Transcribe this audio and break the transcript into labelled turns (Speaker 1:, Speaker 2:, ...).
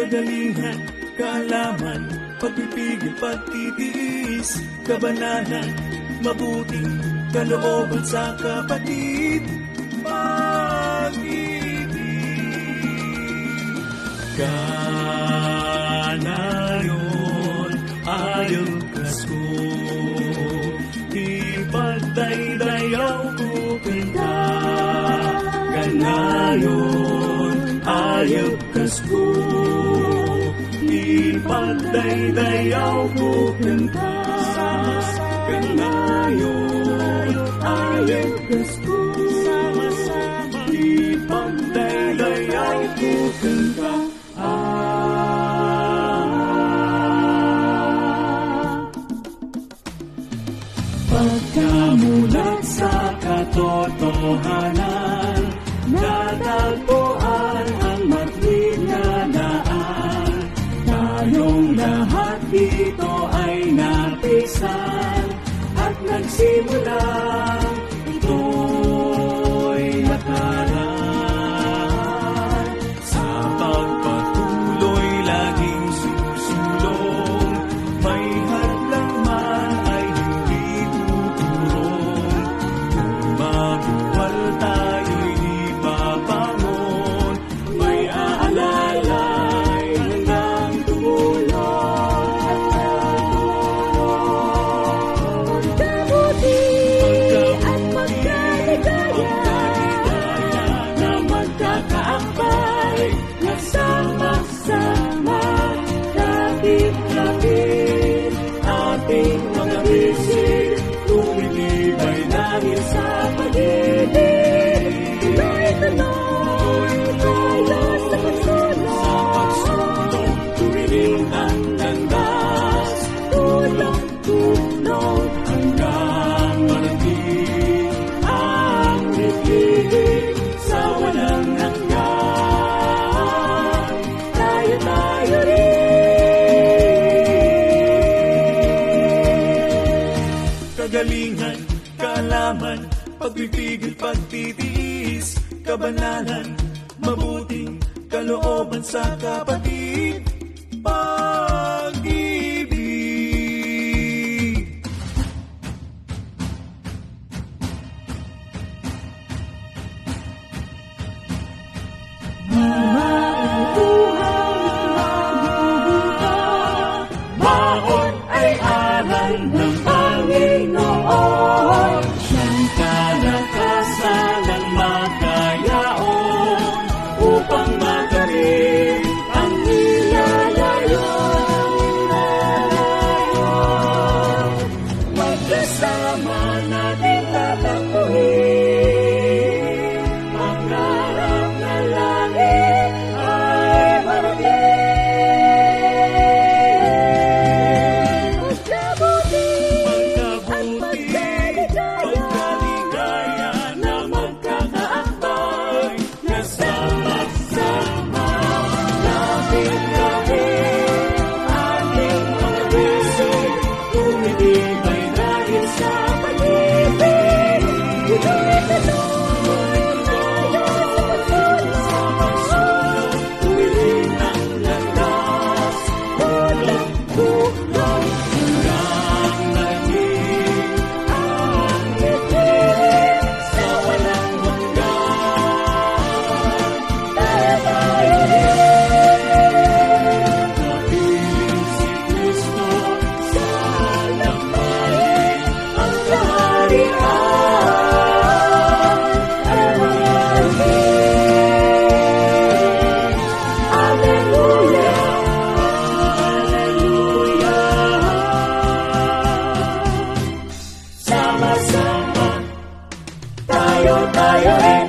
Speaker 1: Kagalingan, kaalaman, pagpipigil, pagtitiis, kabanalan, mabuting kalooban sa kapatid, pag-ibig. Kanayon, ayaw kasko, ipagdaydayaw ko kanta. Kanayon, ayaw kasko, ipagdaydayaw ko kanta. Kanayon, ayaw kasko, ipagdaydayaw ko kanta. Pagkamulat sa katotohanan, natagpuan ang matuwid na daan. Tayong lahat dito ay napisan at nagsimula. Ito'y lakaran sa pagpatuloy, laging susulong. May hadlang man ay hindi tuturong. Kung mabuwal tayo'y ipapangon, may aalalay hanggang tumulong.
Speaker 2: Magkabuti at magkaligaya
Speaker 1: na magkakaakbay,
Speaker 2: na sama-sama, kapit-kapit,
Speaker 1: ating mga bisig, tumitibay dahil sa pag-ibig.
Speaker 2: tuloy-tuloy tayo sa pagsulong.
Speaker 1: Tuwirin ang landas,
Speaker 2: Tulong-tulong
Speaker 1: hanggang marating ang ibig sa walang hanggan.
Speaker 2: tayo rin.
Speaker 1: Kagalingan, kaalaman, pagpipigil, pagtitiis, kabanalan, mabuting kalooban sa kapatid, pag-ibig. Baon ay aral ng Panginoon, siyang kalakasan ng makayaon, upang magaling ang nilalayon. Magkasama natin tatakbuhin, pangarap na langit ay marating.
Speaker 2: Magkabuti at
Speaker 1: Pagkaligaya na magkakaakbay, na sama-sama, lapit-lapit, ating mga bisig, tumitibay dahil sa pag-ibig.
Speaker 2: tuloy-tuloy tayo sa pagsulong.
Speaker 1: Tuwirin ang landas, tulong-tulong, hanggang narating ang ibig sa walang hanggan.
Speaker 2: Tayo
Speaker 1: Kapiling si Kristo sa lampain, ang kaharian ay marating.
Speaker 2: Alleluia,
Speaker 1: Alleluia. Sama-sama, tayo rin.